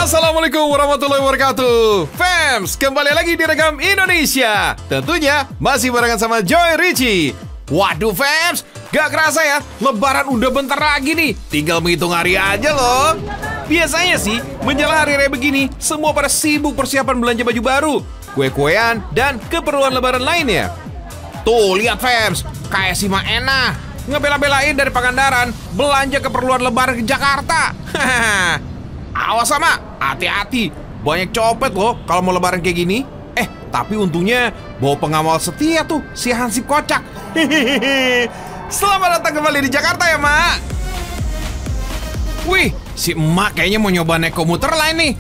Assalamualaikum warahmatullahi wabarakatuh. Fams, kembali lagi di Rekam Indonesia. Tentunya masih barengan sama Joy Richie. Waduh Fams, gak kerasa ya, Lebaran udah bentar lagi nih. Tinggal menghitung hari aja loh. Biasanya sih, menjelang hari raya begini, semua pada sibuk persiapan belanja baju baru, kue-kuean, dan keperluan Lebaran lainnya. Tuh, lihat Fams, kayak si Maena ngebela-belain dari Pangandaran belanja keperluan Lebaran ke Jakarta. Awas sama, hati-hati, banyak copet loh kalau mau Lebaran kayak gini. Tapi untungnya bawa pengawal setia tuh, si Hansip Kocak. Selamat datang kembali di Jakarta ya, Mak. Wih, si Emak kayaknya mau nyoba naik komuter lain nih.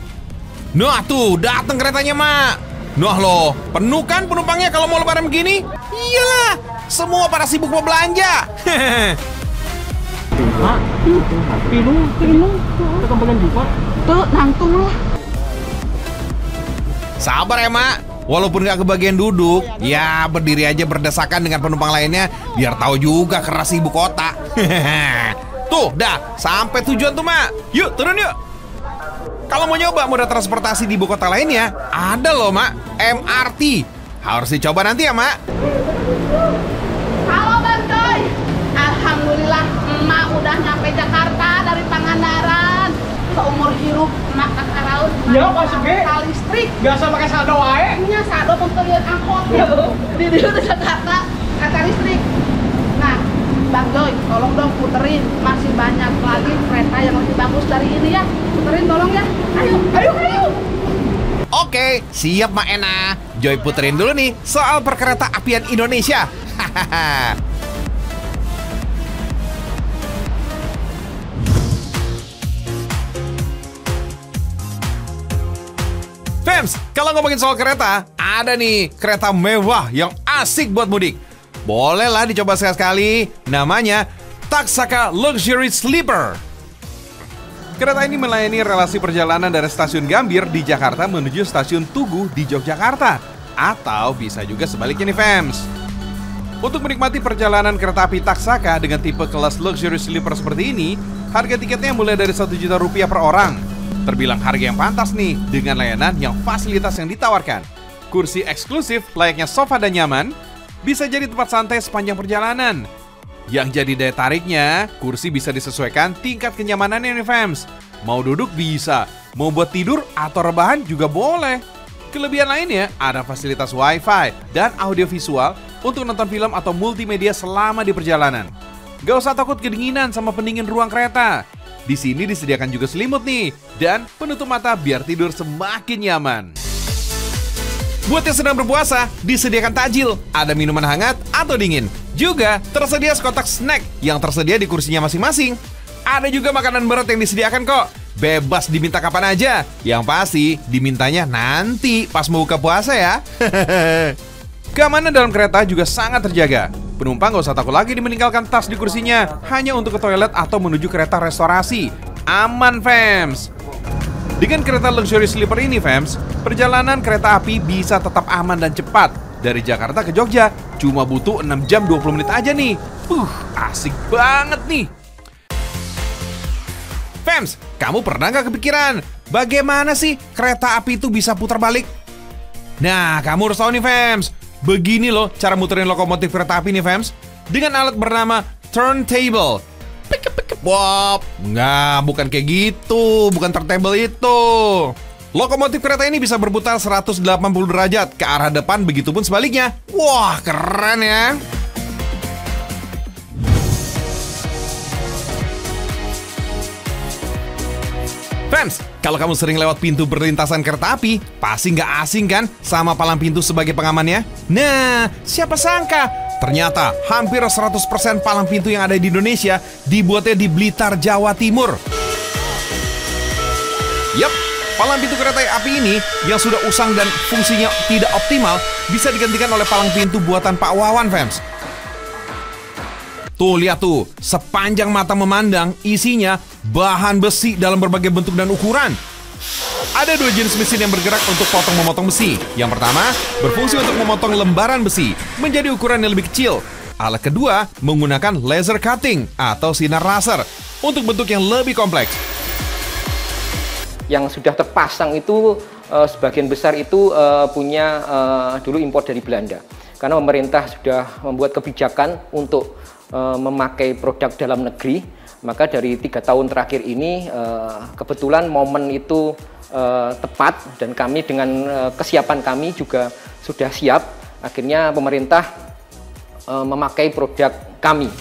Nah tuh, datang keretanya, Mak. Nah loh, penuh kan penumpangnya kalau mau Lebaran begini? Iyalah, semua pada sibuk mau belanja. Mak, pilung, kekembangan juga. Tuh, nangtung lah. Sabar ya, Mak. Walaupun gak kebagian duduk, ya berdiri aja berdesakan dengan penumpang lainnya, biar tahu juga keras ibu kota. Tuh, dah, sampai tujuan tuh, Mak. Yuk, turun yuk. Kalau mau nyoba moda transportasi di ibu kota lainnya, ada loh, Mak, MRT. Harus dicoba nanti ya, Mak. Halo Bang Joy, alhamdulillah emak udah nyampe Jakarta dari Pangandaran. Seumur hidup emak kakaraun Ya, masuk ge. listrik. Biasa pakai saldo wae. Nya sado pembelian angkot di Jakarta kata listrik. Nah, Bang Joy, tolong dong puterin. Masih banyak lagi kereta yang lebih bagus dari ini ya. Puterin tolong ya. Ayo. Oke, siap Mak Ena. Joy puterin dulu nih soal perkereta apian Indonesia. Hahaha. Fans, kalau ngomongin soal kereta, ada nih kereta mewah yang asik buat mudik. Bolehlah dicoba sekali-sekali. Namanya Taksaka Luxury Sleeper. Kereta ini melayani relasi perjalanan dari stasiun Gambir di Jakarta menuju stasiun Tugu di Yogyakarta. Atau bisa juga sebaliknya nih fans. Untuk menikmati perjalanan kereta api Taksaka dengan tipe kelas Luxury Sleeper seperti ini, harga tiketnya mulai dari Rp1.000.000 per orang. Terbilang harga yang pantas nih dengan layanan yang fasilitas yang ditawarkan. Kursi eksklusif layaknya sofa dan nyaman, bisa jadi tempat santai sepanjang perjalanan. Yang jadi daya tariknya, kursi bisa disesuaikan tingkat kenyamanannya nih fans. Mau duduk bisa, mau buat tidur atau rebahan juga boleh. Kelebihan lainnya ada fasilitas wifi dan audiovisual untuk nonton film atau multimedia selama di perjalanan. Gak usah takut kedinginan sama pendingin ruang kereta. Di sini disediakan juga selimut nih dan penutup mata biar tidur semakin nyaman. Buat yang sedang berpuasa, disediakan tajil, ada minuman hangat atau dingin. Juga tersedia sekotak snack yang tersedia di kursinya masing-masing. Ada juga makanan berat yang disediakan kok. Bebas diminta kapan aja. Yang pasti dimintanya nanti pas mau buka puasa ya. Keamanan dalam kereta juga sangat terjaga. Penumpang gak usah takut lagi meninggalkan tas di kursinya hanya untuk ke toilet atau menuju kereta restorasi. Aman fams. Dengan kereta luxury sleeper ini fams, perjalanan kereta api bisa tetap aman dan cepat. Dari Jakarta ke Jogja cuma butuh 6 jam 20 menit aja nih. Asik banget nih. Fams, kamu pernah gak kepikiran bagaimana sih kereta api itu bisa putar balik? Nah, kamu harus tahu nih fams. Begini loh cara muterin lokomotif kereta api nih fams, dengan alat bernama turntable. Wop, enggak, bukan kayak gitu, bukan turntable itu. Lokomotif kereta ini bisa berputar 180 derajat ke arah depan, begitupun sebaliknya. Wah, keren ya. Fans, kalau kamu sering lewat pintu perlintasan kereta api, pasti nggak asing kan sama palang pintu sebagai pengamannya? Nah, siapa sangka ternyata hampir 100% palang pintu yang ada di Indonesia dibuatnya di Blitar, Jawa Timur. Yap, palang pintu kereta api ini yang sudah usang dan fungsinya tidak optimal bisa digantikan oleh palang pintu buatan Pak Wawan, fans. Tuh, lihat tuh, sepanjang mata memandang, isinya bahan besi dalam berbagai bentuk dan ukuran. Ada dua jenis mesin yang bergerak untuk potong-memotong besi. Yang pertama, berfungsi untuk memotong lembaran besi menjadi ukuran yang lebih kecil. Alat kedua menggunakan laser cutting atau sinar laser untuk bentuk yang lebih kompleks. Yang sudah terpasang itu sebagian besar itu punya dulu impor dari Belanda. Karena pemerintah sudah membuat kebijakan untuk memakai produk dalam negeri, maka dari 3 tahun terakhir ini kebetulan momen itu tepat dan kami dengan kesiapan kami juga sudah siap. Akhirnya pemerintah memakai produk kami.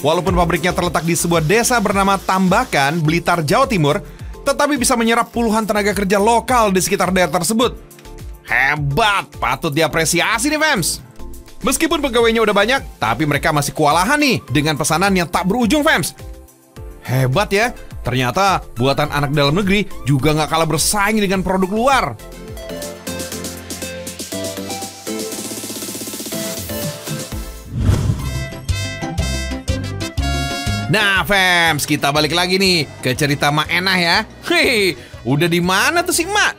Walaupun pabriknya terletak di sebuah desa bernama Tambakan, Blitar, Jawa Timur, tetapi bisa menyerap puluhan tenaga kerja lokal di sekitar daerah tersebut. Hebat, patut diapresiasi nih fams. Meskipun pegawainya udah banyak, tapi mereka masih kewalahan nih dengan pesanan yang tak berujung fams. Hebat ya, ternyata buatan anak dalam negeri juga nggak kalah bersaing dengan produk luar. Nah, fams, kita balik lagi nih ke cerita Mak Enah ya. Hei, udah di mana tuh si Mak?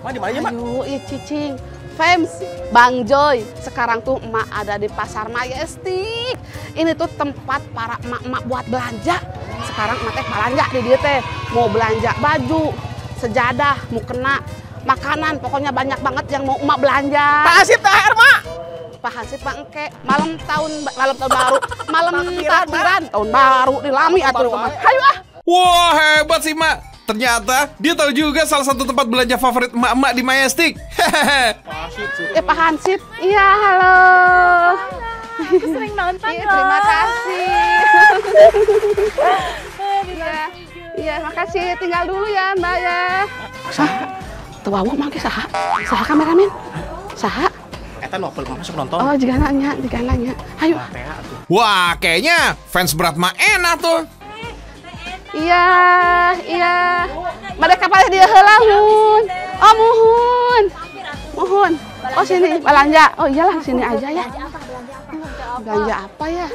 Mak di mana ya, Mak? Aduh, cicing. Fams, Bang Joy, sekarang tuh emak ada di Pasar Majestic. Ini tuh tempat para emak-emak buat belanja. Sekarang emak teh belanja di dia teh. Mau belanja baju, sejadah, mau kena makanan, pokoknya banyak banget yang mau emak belanja. Tak asip THR, Mak. Pak Hansip Pak Engke, malam tahun baru, malam takbiran tahun baru di Lami atur kemana. Hayu ah. Wah, hebat sih Mak. Ternyata dia tahu juga salah satu tempat belanja favorit emak-emak di Majestic. Pak Hansip. Iya, halo. Sering nonton Iya, loh. terima kasih. Iya, makasih. Tinggal dulu ya, Mbak ya. Saha? Tewawo mangke saha? Saha kameramen? Saha? Eta novel masuk nonton. Oh, juga nanya. Ayo. Wah, kayaknya fans berat Mak Enah tuh. Iya. Mereka pada dia heula mun. Oh, muhun. Oh, sini belanja. Oh, iyalah sini aja ya. Belanja apa ya?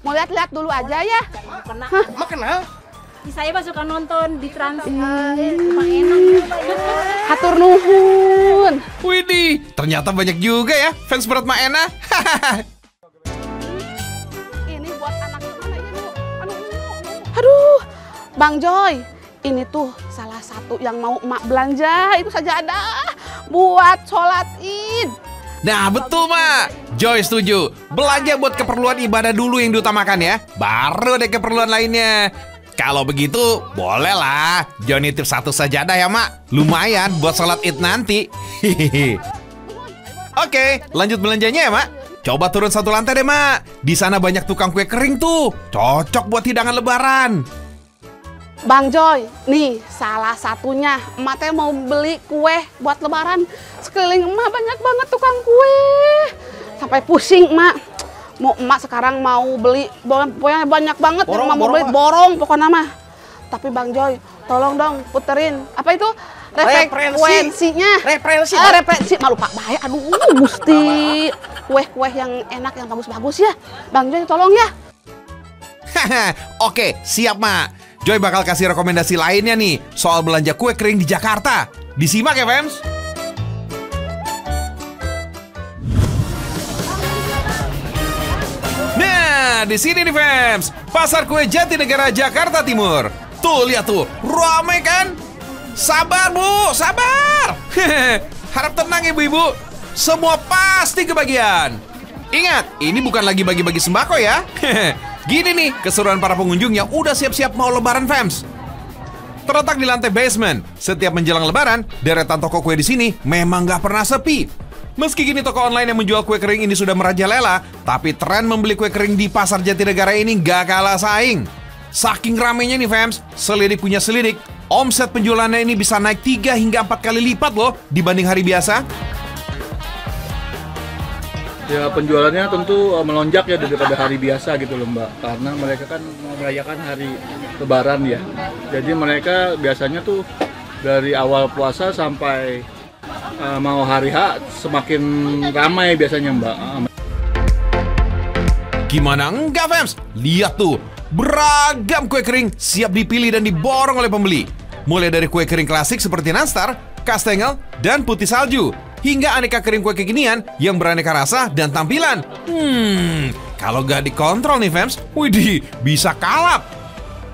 Mau lihat-lihat dulu aja ya. Mak kenal? Saya mah suka nonton di Trans. Rumah enak. Hatur nuhun. Widih, ternyata banyak juga ya fans berat Mak Enah. Ini buat anak mana ini, Bu? Aduh, Bang Joy. Ini tuh salah satu yang mau emak belanja. Itu saja ada buat sholat Id. Nah, betul Mak. Joy setuju. Belanja buat keperluan ibadah dulu yang diutamakan ya. Baru deh keperluan lainnya. Kalau begitu, boleh lah. Joy nitip satu sajadah ya Mak. Lumayan buat sholat Id nanti. Oke, lanjut belanjanya ya Mak. Coba turun satu lantai deh Mak. Di sana banyak tukang kue kering tuh. Cocok buat hidangan lebaran. Bang Joy, nih salah satunya. Emak teh mau beli kue buat lebaran. Sekeliling emak banyak banget tukang kue. Sampai pusing emak. Mau emak sekarang mau beli, pokoknya banyak banget yang emak mau beli, borong pokoknya mah. Tapi Bang Joy, tolong dong puterin. Apa itu? Referensinya. Referensi. Malu Pak Bahaya, aduh Gusti. Kue-kue yang enak, yang bagus-bagus ya. Bang Joy tolong ya. Oke, siap Mak. Joy bakal kasih rekomendasi lainnya nih soal belanja kue kering di Jakarta. Disimak ya, fans. Nah, di sini nih, fans. Pasar Kue Jatinegara, Jakarta Timur. Tuh, lihat tuh. Ramai kan? Sabar, Bu. Sabar. Harap tenang, Ibu-ibu. Semua pasti kebagian. Ingat, ini bukan lagi bagi-bagi sembako ya. Gini nih keseruan para pengunjung yang udah siap-siap mau lebaran, fans. Terletak di lantai basement, setiap menjelang lebaran, deretan toko kue di sini memang nggak pernah sepi. Meski kini toko online yang menjual kue kering ini sudah merajalela, tapi tren membeli kue kering di Pasar Jatinegara ini nggak kalah saing. Saking ramainya nih, fans, selidik punya selidik, omset penjualannya ini bisa naik 3 hingga 4 kali lipat loh dibanding hari biasa. Ya, penjualannya tentu melonjak ya daripada hari biasa gitu loh Mbak, karena mereka kan mau merayakan hari Lebaran ya. Jadi mereka biasanya tuh dari awal puasa sampai mau hari H semakin ramai biasanya Mbak. Gimana enggak, fans? Lihat tuh, beragam kue kering siap dipilih dan diborong oleh pembeli. Mulai dari kue kering klasik seperti nastar, kastengel, dan putih salju, hingga aneka kering kue kekinian yang beraneka rasa dan tampilan. Kalau gak dikontrol nih, fans, widih, bisa kalap.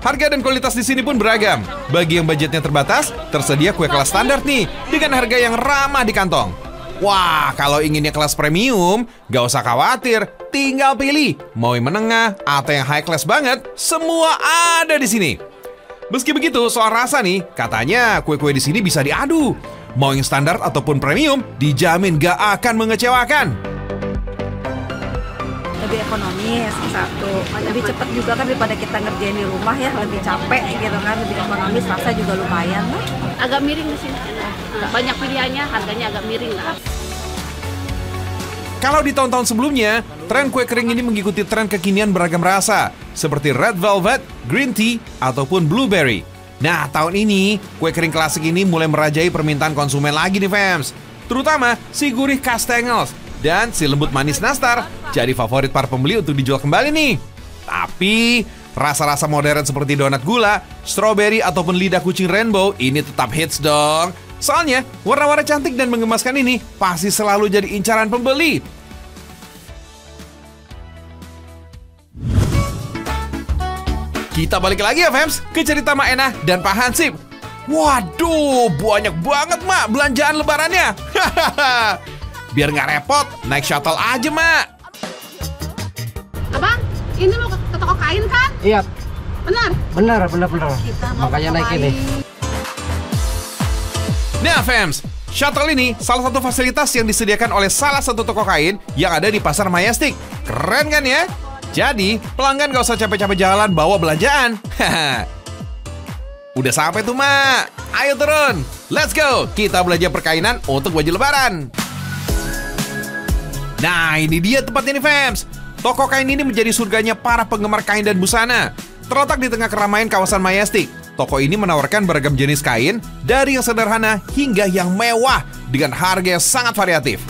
Harga dan kualitas di sini pun beragam. Bagi yang budgetnya terbatas, tersedia kue kelas standar nih, dengan harga yang ramah di kantong. Wah, kalau inginnya kelas premium, gak usah khawatir, tinggal pilih. Mau yang menengah atau yang high class banget, semua ada di sini. Meski begitu, soal rasa nih, katanya kue-kue di sini bisa diadu. Mau yang standar ataupun premium, dijamin gak akan mengecewakan. Lebih ekonomis, satu. Lebih cepat juga kan daripada kita ngerjain di rumah ya, lebih capek gitu kan, lebih ekonomis, rasa juga lumayan lah. Agak miring di sini. Banyak pilihannya, harganya agak miring lah. Kalau di tahun-tahun sebelumnya, tren kue kering ini mengikuti tren kekinian beragam rasa, seperti red velvet, green tea, ataupun blueberry. Nah, tahun ini, kue kering klasik ini mulai merajai permintaan konsumen lagi nih, fans. Terutama si gurih kastengels dan si lembut manis nastar jadi favorit para pembeli untuk dijual kembali nih. Tapi, rasa-rasa modern seperti donat gula, strawberry, ataupun lidah kucing rainbow ini tetap hits dong. Soalnya, warna-warna cantik dan menggemaskan ini pasti selalu jadi incaran pembeli. Kita balik lagi ya, fans, ke cerita Mak Enah dan Pak Hansip. Waduh, banyak banget, Mak, belanjaan lebarannya. Biar nggak repot, naik shuttle aja, Mak. Abang, ini mau ke toko kain kan? Iya, Benar? benar. Kita mau Makanya ke naik toko ini. kain. Nah, fans, shuttle ini salah satu fasilitas yang disediakan oleh salah satu toko kain yang ada di Pasar Majestic. Keren kan ya? Jadi, pelanggan gak usah capek-capek jalan bawa belanjaan. Udah sampai tuh, Mak. Ayo turun. Let's go. Kita belanja perkainan untuk baju lebaran. Nah, ini dia tempatnya nih, fans. Toko kain ini menjadi surganya para penggemar kain dan busana. Terletak di tengah keramaian kawasan Majestic, toko ini menawarkan beragam jenis kain, dari yang sederhana hingga yang mewah, dengan harga yang sangat variatif.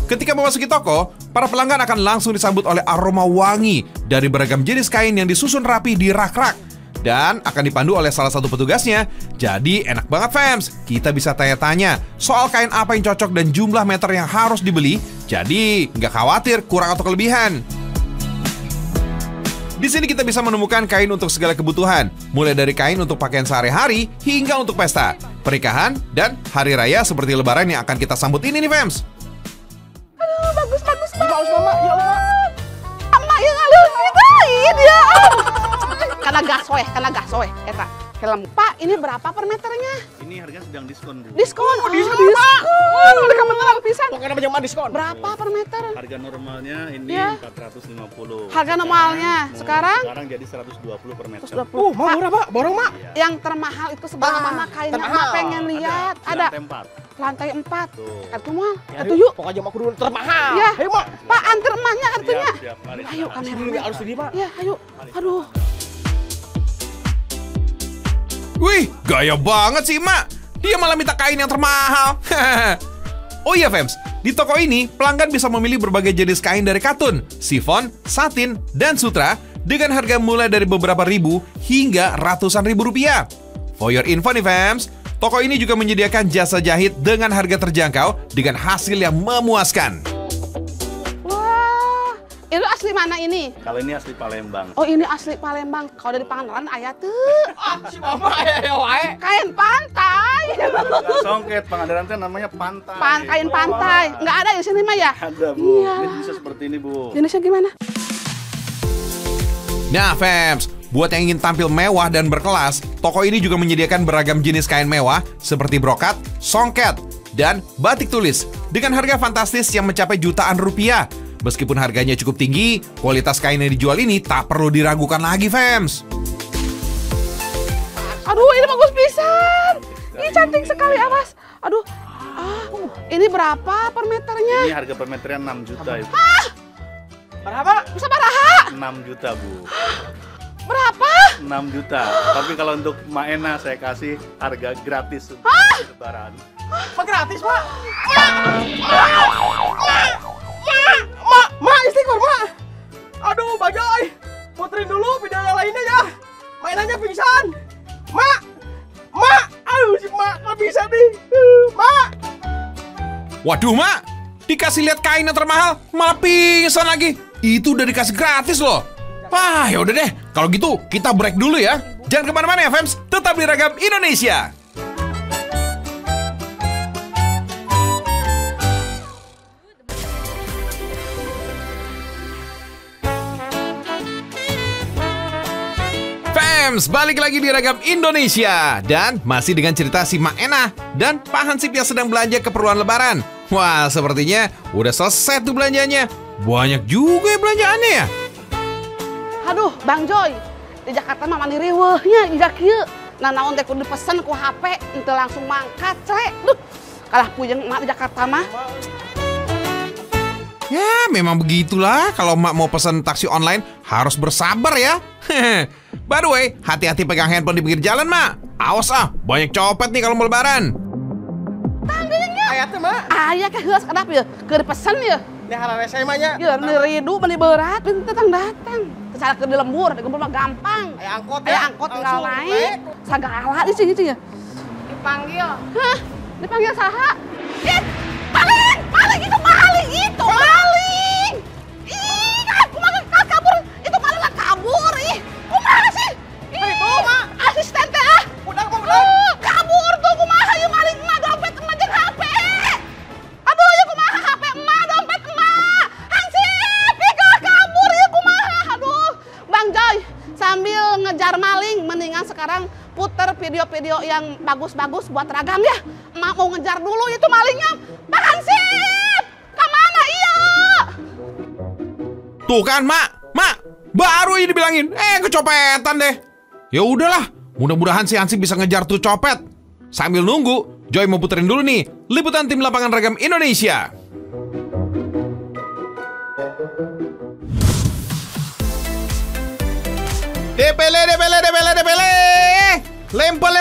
Ketika memasuki toko, para pelanggan akan langsung disambut oleh aroma wangi dari beragam jenis kain yang disusun rapi di rak-rak, dan akan dipandu oleh salah satu petugasnya. Jadi enak banget, fans. Kita bisa tanya-tanya soal kain apa yang cocok dan jumlah meter yang harus dibeli. Jadi nggak khawatir kurang atau kelebihan. Di sini kita bisa menemukan kain untuk segala kebutuhan, mulai dari kain untuk pakaian sehari-hari hingga untuk pesta, pernikahan, dan hari raya seperti lebaran yang akan kita sambut ini nih, fans. Bagus, Mama. Ya Allah. Mama yang halus kita ini ya. Karena gasoe eta helm. Pak, ini berapa per meternya? Ini harga sedang diskon, Bu. Diskon. Diskon. Mereka beneran pisan. Pokoknya banyak diskon. Berapa per meter? Harga normalnya ini Ya. 450. Harga normalnya. Sekarang? Sekarang jadi 120 per meter. 120. Mau murah, Pak. Borong, Mak. Yang termahal itu sebelah mana kainnya? termahal. Mak pengen lihat. Ada Lantai 4. lantai 4. Tuh. Kartu mal. Ya, Kartu yuk. Pokoknya mau kudu termahal. Ya. Ayo, Mak. Pak, antar emaknya kartunya. Siap, mari. Ayo kamera. Ini harus segini, Pak. Ya, ayo. Aduh. Wih, gaya banget sih, Mak. Dia malah minta kain yang termahal. Oh iya, fans, di toko ini pelanggan bisa memilih berbagai jenis kain dari katun, sifon, satin, dan sutra dengan harga mulai dari beberapa ribu hingga ratusan ribu rupiah. For your info nih, fans, toko ini juga menyediakan jasa jahit dengan harga terjangkau dengan hasil yang memuaskan. Wah, itu asli mana ini? Kalau ini asli Palembang. Oh, ini asli Palembang. Kalau dari Pangandaran aya teu. Si Mama ya wae. Kain pantai. Nggak songket, Pangandaran teh namanya pantai. Kain pantai. Nggak ada di sini mah ya? Ada, Bu. Iya. Ini bisa seperti ini, Bu. Jenisnya gimana? Nah, fans, buat yang ingin tampil mewah dan berkelas, toko ini juga menyediakan beragam jenis kain mewah seperti brokat, songket, dan batik tulis dengan harga fantastis yang mencapai jutaan rupiah. Meskipun harganya cukup tinggi, kualitas kain yang dijual ini tak perlu diragukan lagi, fans. Aduh, ini bagus pisan. Ini cantik sekali, awas. Aduh. Ini berapa per meternya? Ini harga per meternya 6 juta, Ibu. Berapa? Bisa baraha? 6 juta, Bu. Berapa? 6 juta. Tapi kalau untuk Maena saya kasih harga gratis untuk lebaran. Pak gratis, Pak. Mak, istighfar, Mak. Aduh, Bajoy. Puterin dulu video yang lainnya ya. Mainannya pingsan. Mak. Aduh, si Mak nggak bisa nih. Mak. Waduh, Mak, dikasih lihat kain yang termahal, malah pingsan lagi. Itu udah dikasih gratis loh. Wah, ya udah deh. Kalau gitu, kita break dulu ya. Jangan kemana-mana ya, Fems. Tetap di Ragam Indonesia. Fems, balik lagi di Ragam Indonesia. Dan masih dengan cerita si Mak Enah dan Pak Hansip yang sedang belanja keperluan lebaran. Wah, sepertinya udah selesai tuh belanjanya. Banyak juga ya belanjaannya ya. Aduh, Bang Joy, di Jakarta mah mani riweuhnya injak kieu. Nah, naon teh kudu dipesen ku HP, henteu langsung mangkat, cre. Duh, kalah puyeng emak di Jakarta mah. Ya, memang begitulah. Kalau emak mau pesan taksi online, harus bersabar ya. By the way, hati-hati pegang handphone di pinggir jalan, Mak. Awas banyak copet nih kalau mau lebaran. Tangganya. Aya teh, Mak. Aya ke heus kedap ya, keur dipesen ya. Ini harare saya mah nya. Ya, ridu meni berat, datang. Kesana ke di lembur mah gampang. Aya angkot Aya ya. angkot tinggal Langsung, naik. Sagala di sini ya. Dipanggil. Hah? Dipanggil saha? Maling itu maling! Ih, aku maling kabur. Itu maling lah kabur. Ih, kumaha sih? Itu, Mak. Asisten teh ah. Udah. Kabur tuh kumaha ieu maling emak dompet emak jeung HP. Aduh, ieu kumaha HP emak dompet emak. Hansip, ih kabur ieu kumaha. Aduh, Bang Joy, sambil ngejar maling mendingan sekarang puter video-video yang bagus-bagus buat Ragam ya. Emak mau ngejar dulu itu malingnya. Bang Hansip, kemana iya? Tuh kan, Mak, baru ini dibilangin, kecopetan deh. Ya udahlah, mudah-mudahan si Hansip bisa ngejar tuh copet. Sambil nunggu, Joy mau puterin dulu nih liputan tim lapangan Ragam Indonesia. DPL. Lempar.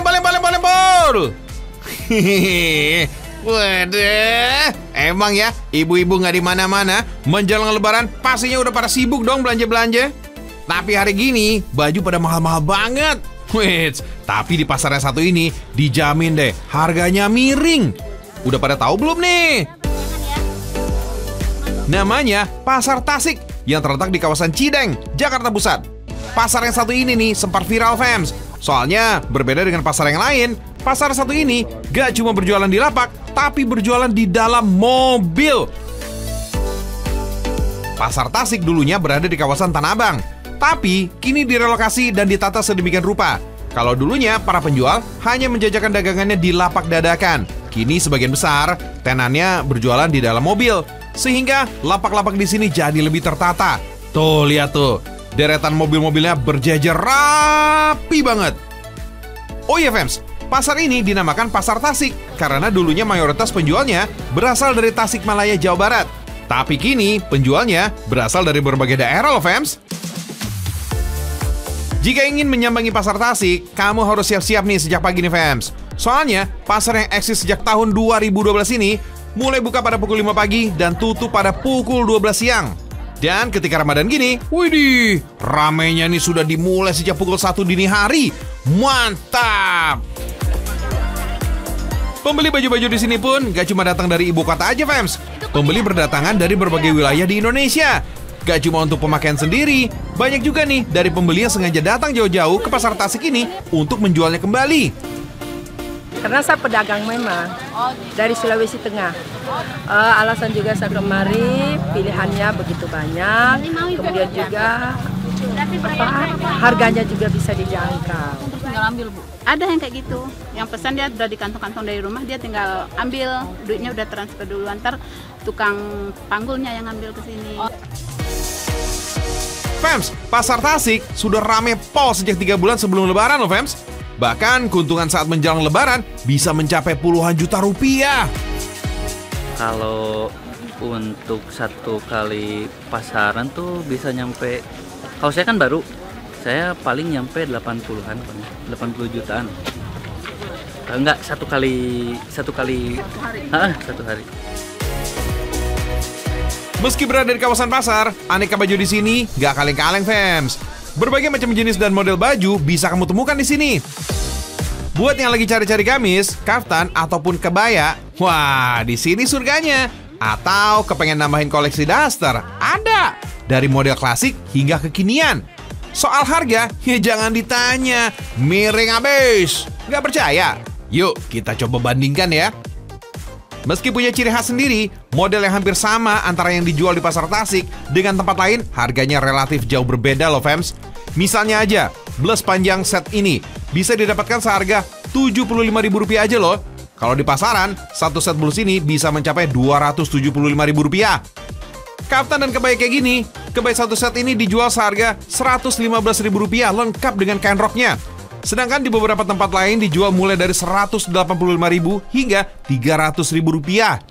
Waduh, emang ya ibu-ibu nggak di mana-mana menjelang lebaran pastinya udah pada sibuk dong belanja-belanja. Tapi hari gini baju pada mahal-mahal banget. Wait, tapi di pasar yang satu ini dijamin deh harganya miring. Udah pada tahu belum nih? Namanya Pasar Tasik yang terletak di kawasan Cideng, Jakarta Pusat. Pasar yang satu ini nih sempat viral, Fems. Soalnya berbeda dengan pasar yang lain, pasar satu ini gak cuma berjualan di lapak, tapi berjualan di dalam mobil. Pasar Tasik dulunya berada di kawasan Tanah Abang, tapi kini direlokasi dan ditata sedemikian rupa. Kalau dulunya para penjual hanya menjajakan dagangannya di lapak dadakan, kini sebagian besar tenannya berjualan di dalam mobil, sehingga lapak-lapak di sini jadi lebih tertata. Tuh, lihat tuh. Deretan mobil-mobilnya berjejer rapi banget. Oh iya, Fems, pasar ini dinamakan Pasar Tasik karena dulunya mayoritas penjualnya berasal dari Tasikmalaya, Jawa Barat. Tapi kini penjualnya berasal dari berbagai daerah loh, Fems. Jika ingin menyambangi Pasar Tasik, kamu harus siap-siap nih sejak pagi nih, Fems. Soalnya pasar yang eksis sejak tahun 2012 ini mulai buka pada pukul 5 pagi dan tutup pada pukul 12 siang. Dan ketika Ramadan gini, widih, ramainya nih sudah dimulai sejak pukul 1 dini hari. Mantap! Pembeli baju-baju di sini pun gak cuma datang dari ibu kota aja, Fems. Pembeli berdatangan dari berbagai wilayah di Indonesia. Gak cuma untuk pemakaian sendiri, banyak juga nih dari pembeli yang sengaja datang jauh-jauh ke Pasar Tasik ini untuk menjualnya kembali. Karena saya pedagang memang dari Sulawesi Tengah. Alasan juga saya kemari pilihannya begitu banyak, kemudian juga harganya juga bisa dijangkau. Tinggal ambil, Bu. Ada yang kayak gitu, yang pesan dia udah di kantong-kantong dari rumah, dia tinggal ambil, duitnya udah transfer duluan, ntar tukang panggulnya yang ambil ke sini. Fems, Pasar Tasik sudah rame pol sejak 3 bulan sebelum lebaran loh, Fems. Bahkan keuntungan saat menjelang lebaran bisa mencapai puluhan juta rupiah. Kalau untuk satu kali pasaran tuh bisa nyampe, kalau saya kan baru, saya paling nyampe 80-an, 80 jutaan. Enggak, satu hari. Satu hari. Meski berada di kawasan pasar, aneka baju di sini gak kaleng-kaleng, Fems. Berbagai macam jenis dan model baju bisa kamu temukan di sini. Buat yang lagi cari-cari gamis, kaftan, ataupun kebaya, wah, di sini surganya. Atau kepengen nambahin koleksi daster, ada. Dari model klasik hingga kekinian. Soal harga, ya jangan ditanya, miring abis. Nggak percaya? Yuk kita coba bandingkan ya. Meski punya ciri khas sendiri, model yang hampir sama antara yang dijual di pasar Tasik dengan tempat lain harganya relatif jauh berbeda loh fams. Misalnya aja, bles panjang set ini bisa didapatkan seharga Rp75.000 aja loh. Kalau di pasaran, satu set bles ini bisa mencapai Rp275.000. Kaftan dan kebaya kayak gini, kebaya satu set ini dijual seharga Rp115.000 lengkap dengan kain roknya. Sedangkan di beberapa tempat lain dijual mulai dari Rp185.000 hingga Rp300.000.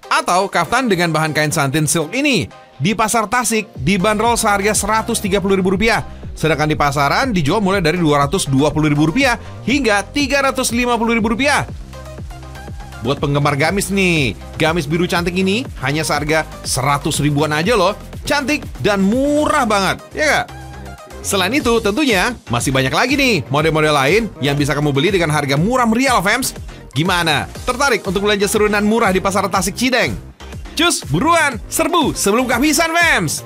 Atau kaftan dengan bahan kain santin silk ini di pasar Tasik dibanderol seharga Rp130.000. Sedangkan di pasaran dijual mulai dari Rp220.000 hingga Rp350.000. Buat penggemar gamis nih, gamis biru cantik ini hanya seharga 100 ribuan aja loh. Cantik dan murah banget, ya gak? Selain itu, tentunya masih banyak lagi nih model-model lain yang bisa kamu beli dengan harga murah meriah loh, fams. Gimana? Tertarik untuk belanja seru dan murah di pasar Tasik Cideng? Cus, buruan, serbu sebelum kehabisan, fams!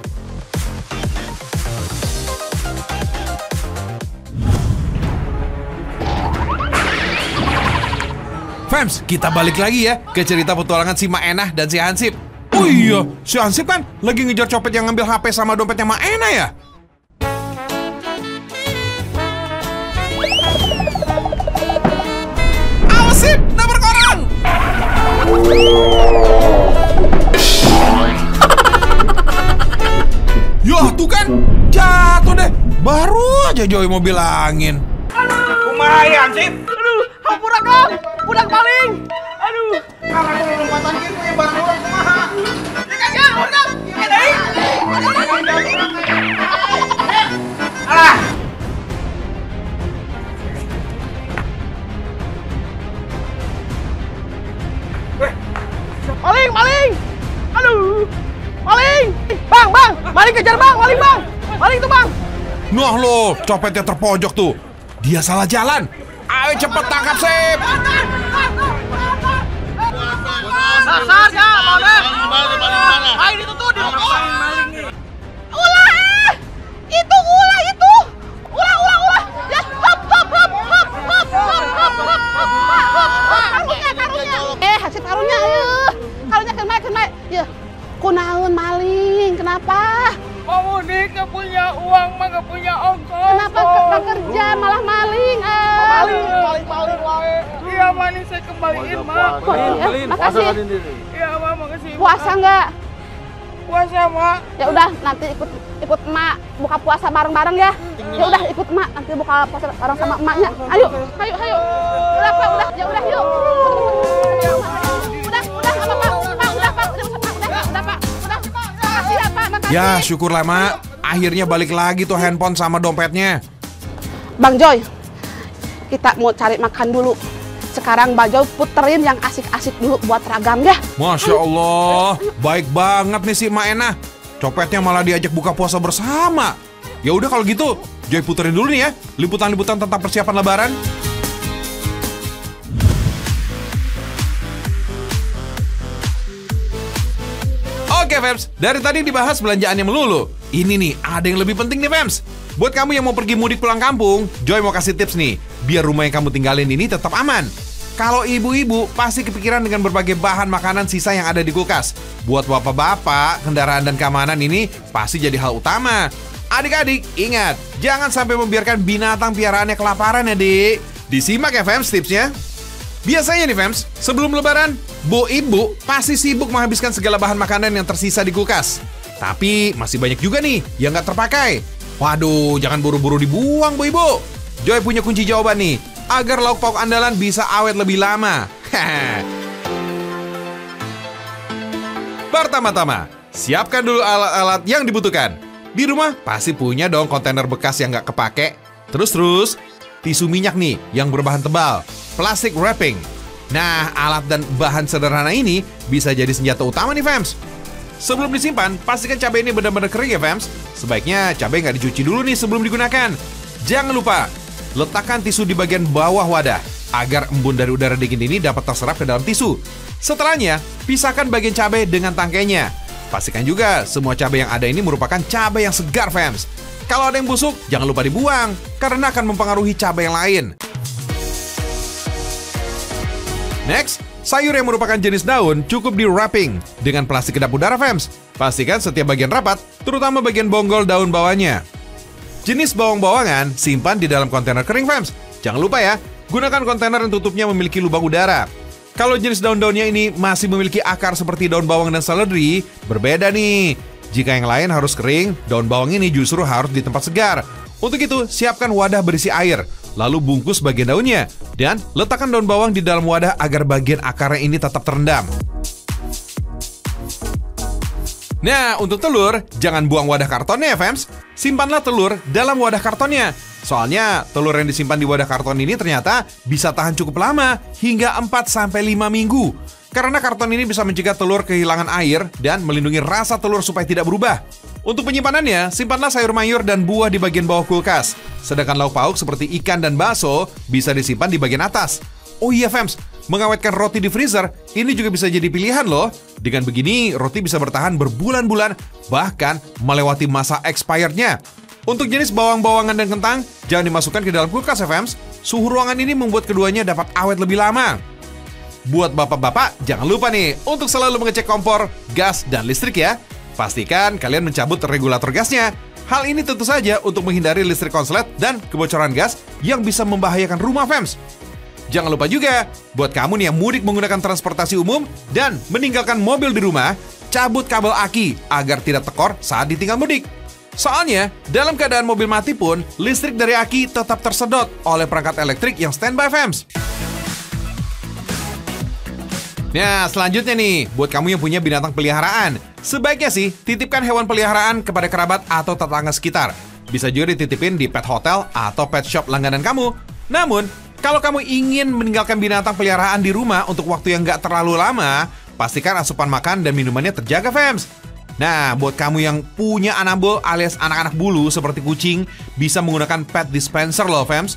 Fams, kita balik lagi ya ke cerita petualangan si Maenah dan si Hansip. Oh iya, si Hansip kan lagi ngejar copet yang ngambil HP sama dompetnya Maenah ya? Sip, nomor korang. Yoh, tuh kan jatuh deh. Baru aja Joy mau bilangin. Lumayan sih. Aduh, hampura dong. Budak paling. Aduh. Kalau lompatan gitu ya barang orang kumaha. Ya, udah. Alah. Maling! Aduh! Maling! Bang! Maling kejar bang! Maling tuh bang! Nah lo, copetnya terpojok tuh. Dia salah jalan. Ayo cepet tangkap, Sip! Dasar ya, maling! Maling itu tuh di ulah! Itu ulah itu! Ulah! Ya, hop! Karunya! Hasil karunya, Karunya kena. Ya, kunaun maling. Kenapa? Mudik gak punya uang mah gak punya ongkos. Kenapa gak kerja malah maling? Maling wae. Iya maling saya kembaliin mak. Makasih. Iya mak makasih. Puasa nggak? Puasa mak. Ya udah nanti ikut emak buka puasa bareng-bareng ya. Ya udah ikut emak nanti buka puasa bareng sama emaknya. Ayo. Udah Pak, ya udah yuk. Ya syukurlah mak, akhirnya balik lagi tuh handphone sama dompetnya. Bang Joy, kita mau cari makan dulu. Sekarang Bang Joy puterin yang asik-asik dulu buat ragam ya. Masya Allah, baik banget nih si Maenah. Copetnya malah diajak buka puasa bersama. Ya udah kalau gitu, Joy puterin dulu nih ya, liputan-liputan tentang persiapan Lebaran. Oke Fems, dari tadi dibahas belanjaannya melulu. Ini nih, ada yang lebih penting nih Fems. Buat kamu yang mau pergi mudik pulang kampung, Joy mau kasih tips nih, biar rumah yang kamu tinggalin ini tetap aman. Kalau ibu-ibu pasti kepikiran dengan berbagai bahan makanan sisa yang ada di kulkas. Buat bapak-bapak, kendaraan dan keamanan ini pasti jadi hal utama. Adik-adik, ingat, jangan sampai membiarkan binatang piaraannya kelaparan ya, Dik. Disimak ya Fems tipsnya. Biasanya nih Fems, sebelum lebaran, Bu Ibu pasti sibuk menghabiskan segala bahan makanan yang tersisa di kulkas. Tapi masih banyak juga nih yang nggak terpakai. Waduh, jangan buru-buru dibuang Bu Ibu. Joy punya kunci jawaban nih, agar lauk pauk andalan bisa awet lebih lama. Pertama-tama, siapkan dulu alat-alat yang dibutuhkan. Di rumah pasti punya dong kontainer bekas yang nggak kepake. Terus, tisu minyak nih yang berbahan tebal. Plastik wrapping. Nah, alat dan bahan sederhana ini bisa jadi senjata utama nih Fems. Sebelum disimpan, pastikan cabai ini benar-benar kering ya Fems. Sebaiknya cabai nggak dicuci dulu nih sebelum digunakan. Jangan lupa, letakkan tisu di bagian bawah wadah agar embun dari udara dingin ini dapat terserap ke dalam tisu. Setelahnya, pisahkan bagian cabai dengan tangkainya. Pastikan juga semua cabai yang ada ini merupakan cabai yang segar Fems. Kalau ada yang busuk, jangan lupa dibuang, karena akan mempengaruhi cabai yang lain. Next, sayur yang merupakan jenis daun cukup di-wrapping dengan plastik kedap udara, Fems. Pastikan setiap bagian rapat, terutama bagian bonggol daun bawahnya. Jenis bawang-bawangan simpan di dalam kontainer kering, Fems. Jangan lupa ya, gunakan kontainer yang tutupnya memiliki lubang udara. Kalau jenis daun-daunnya ini masih memiliki akar seperti daun bawang dan seledri, berbeda nih. Jika yang lain harus kering, daun bawang ini justru harus di tempat segar. Untuk itu, siapkan wadah berisi air, lalu bungkus bagian daunnya, dan letakkan daun bawang di dalam wadah agar bagian akarnya ini tetap terendam. Nah, untuk telur, jangan buang wadah kartonnya ya, Fems. Simpanlah telur dalam wadah kartonnya. Soalnya, telur yang disimpan di wadah karton ini ternyata bisa tahan cukup lama, hingga 4-5 minggu. Karena karton ini bisa mencegah telur kehilangan air dan melindungi rasa telur supaya tidak berubah. Untuk penyimpanannya, simpanlah sayur mayur dan buah di bagian bawah kulkas. Sedangkan lauk pauk seperti ikan dan bakso bisa disimpan di bagian atas. Oh iya, Fems, mengawetkan roti di freezer ini juga bisa jadi pilihan loh. Dengan begini, roti bisa bertahan berbulan-bulan, bahkan melewati masa expirednya. Untuk jenis bawang-bawangan dan kentang, jangan dimasukkan ke dalam kulkas ya, Fems. Suhu ruangan ini membuat keduanya dapat awet lebih lama. Buat bapak-bapak, jangan lupa nih untuk selalu mengecek kompor, gas, dan listrik ya. Pastikan kalian mencabut regulator gasnya. Hal ini tentu saja untuk menghindari listrik konslet dan kebocoran gas yang bisa membahayakan rumah, Fems. Jangan lupa juga, buat kamu nih yang mudik menggunakan transportasi umum dan meninggalkan mobil di rumah, cabut kabel aki agar tidak tekor saat ditinggal mudik. Soalnya, dalam keadaan mobil mati pun, listrik dari aki tetap tersedot oleh perangkat elektrik yang standby, Fems. Nah, selanjutnya nih, buat kamu yang punya binatang peliharaan, sebaiknya sih titipkan hewan peliharaan kepada kerabat atau tetangga sekitar. Bisa juga dititipin di pet hotel atau pet shop langganan kamu. Namun, kalau kamu ingin meninggalkan binatang peliharaan di rumah untuk waktu yang nggak terlalu lama, pastikan asupan makan dan minumannya terjaga, Fems. Nah, buat kamu yang punya anabul alias anak-anak bulu seperti kucing, bisa menggunakan pet dispenser loh, Fems.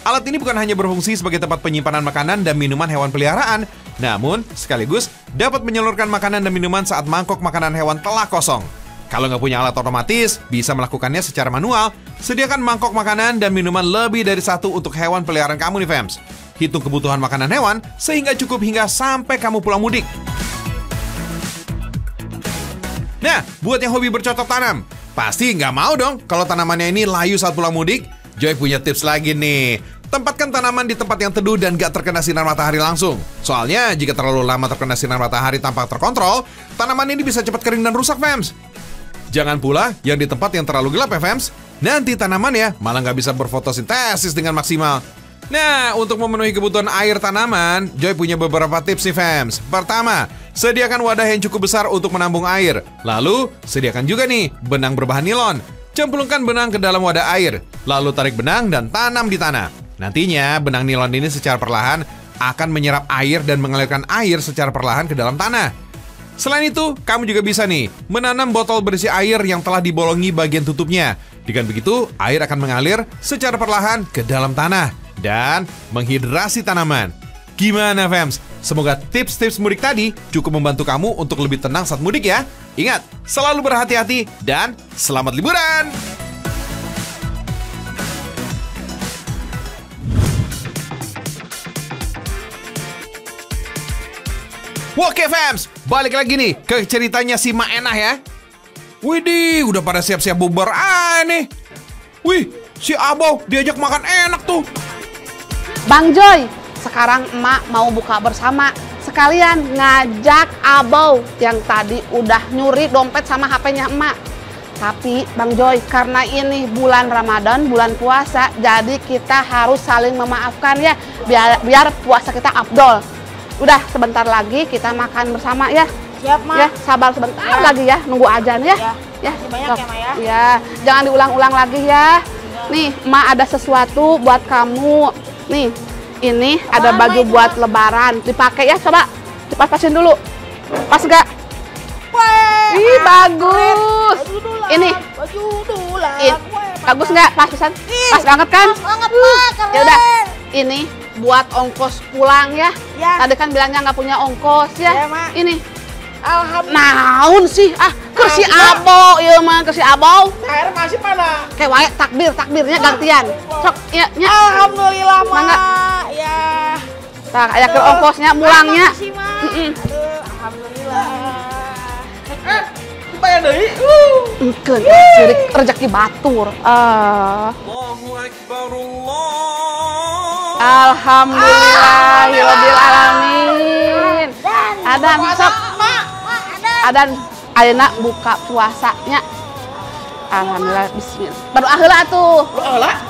Alat ini bukan hanya berfungsi sebagai tempat penyimpanan makanan dan minuman hewan peliharaan, namun sekaligus dapat menyalurkan makanan dan minuman saat mangkok makanan hewan telah kosong. Kalau nggak punya alat otomatis, bisa melakukannya secara manual. Sediakan mangkok makanan dan minuman lebih dari satu untuk hewan peliharaan kamu nih, Fems. Hitung kebutuhan makanan hewan sehingga cukup hingga sampai kamu pulang mudik. Nah, buat yang hobi bercocok tanam, pasti nggak mau dong kalau tanamannya ini layu saat pulang mudik. Joy punya tips lagi nih. Tempatkan tanaman di tempat yang teduh dan gak terkena sinar matahari langsung. Soalnya, jika terlalu lama terkena sinar matahari tanpa terkontrol, tanaman ini bisa cepat kering dan rusak, Fems. Jangan pula yang di tempat yang terlalu gelap ya, Fems. Nanti tanamannya malah nggak bisa berfotosintesis dengan maksimal. Nah, untuk memenuhi kebutuhan air tanaman, Joy punya beberapa tips nih, Fems. Pertama, sediakan wadah yang cukup besar untuk menampung air. Lalu, sediakan juga nih benang berbahan nilon. Cemplungkan benang ke dalam wadah air, lalu tarik benang dan tanam di tanah. Nantinya, benang nilon ini secara perlahan akan menyerap air dan mengalirkan air secara perlahan ke dalam tanah. Selain itu, kamu juga bisa nih menanam botol berisi air yang telah dibolongi bagian tutupnya. Dengan begitu, air akan mengalir secara perlahan ke dalam tanah dan menghidrasi tanaman. Gimana, Fems? Semoga tips-tips mudik tadi cukup membantu kamu untuk lebih tenang saat mudik ya. Ingat, selalu berhati-hati dan selamat liburan! Oke, Fems, balik lagi nih ke ceritanya si Mak Enah ya. Widih, udah pada siap-siap bubar nih. Wih, si Abau diajak makan enak tuh. Bang Joy, sekarang emak mau buka bersama. Sekalian ngajak Abau yang tadi udah nyuri dompet sama HP-nya emak. Tapi Bang Joy, karena ini bulan Ramadan, bulan puasa, jadi kita harus saling memaafkan ya, biar puasa kita afdol. Udah sebentar lagi kita makan bersama ya. Siap, Mak. Ya, sabar sebentar lagi ya, nunggu azan ya. Ya, banyak ya, Mak ya. Ya, jangan diulang-ulang lagi ya. Nih, emak ada sesuatu buat kamu. Nih, ini ada baju buat lebaran. Dipakai ya, coba. Dipas-pasin dulu. Pas nggak? Ih, bagus. Ini. Baju dulu. Bagus nggak? Pas-pasan? Pas banget kan? Pas banget, Mak. Keren. Ya udah. Ini buat ongkos pulang ya. Tadi kan bilangnya nggak punya ongkos ya. Ya, Mak. Ini. Alhamdulillah. Naon sih? Ah, si Abo, ieu mah ke si Abo. Air masih mana? Kayak wae takbirnya gantian. Sok nya. Alhamdulillah, Mangga. Ya. Tah aya ke ongkosnya mulangnya. Alhamdulillah. Bayar deui. Engkeun sirik rezeki batur. Alhamdulillahirabbil alamin. Adan sok. Adan ayeuna buka puasanya. Alhamdulillah bismillah. Berdoa heula atuh. Heula.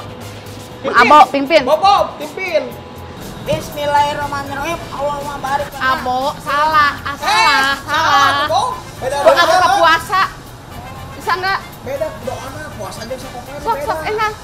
Abo pimpin. Bobo, pimpin. Bismillahirrahmanirrahim. Allahumma barik lana. Abo salah. Beda Doa buka puasa. Bisa enggak? Beda doana puasa aja sok pokoknya. Sok enak.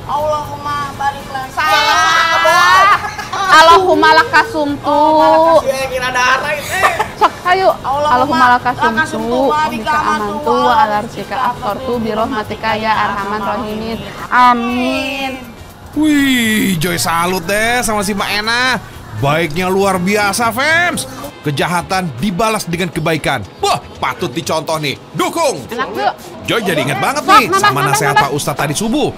Allahumma barik lana. Salah. Allahumma lakasumtu. Makasih kira darah itu. Sok ayo. Allahumma lakasumtu. Bika amantu wa ala rizqika afqartu bi rahmatika ya arhamar rahimin. Amin. Wih, Joy salut deh sama si Mbak Ena. Baiknya luar biasa, Fems. Kejahatan dibalas dengan kebaikan. Wah, patut dicontoh nih. Dukung. Enak yuk. Joy jadi ingat banget Sok, nih nambah, sama nambah, nasihat nambah. Pak Ustadz tadi subuh.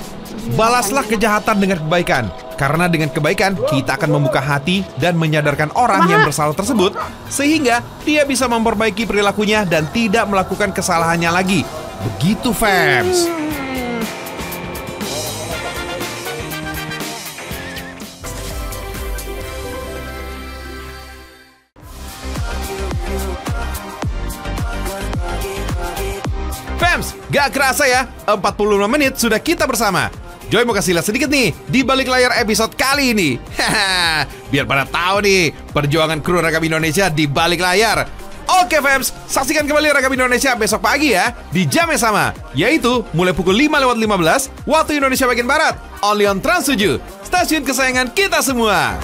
Balaslah kejahatan dengan kebaikan. Karena dengan kebaikan, kita akan membuka hati dan menyadarkan orang yang bersalah tersebut. Sehingga dia bisa memperbaiki perilakunya dan tidak melakukan kesalahannya lagi. Begitu, Fems. Fems, gak kerasa ya, 45 menit sudah kita bersama. Joy mau kasih lihat sedikit nih di balik layar episode kali ini. Biar pada tahu nih perjuangan kru Ragam Indonesia di balik layar. Oke Fems, saksikan kembali Ragam Indonesia besok pagi ya di jam yang sama, yaitu mulai pukul 5:15 waktu Indonesia bagian Barat. Only on Trans 7, stasiun kesayangan kita semua.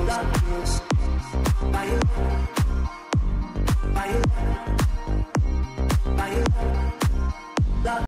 Love you,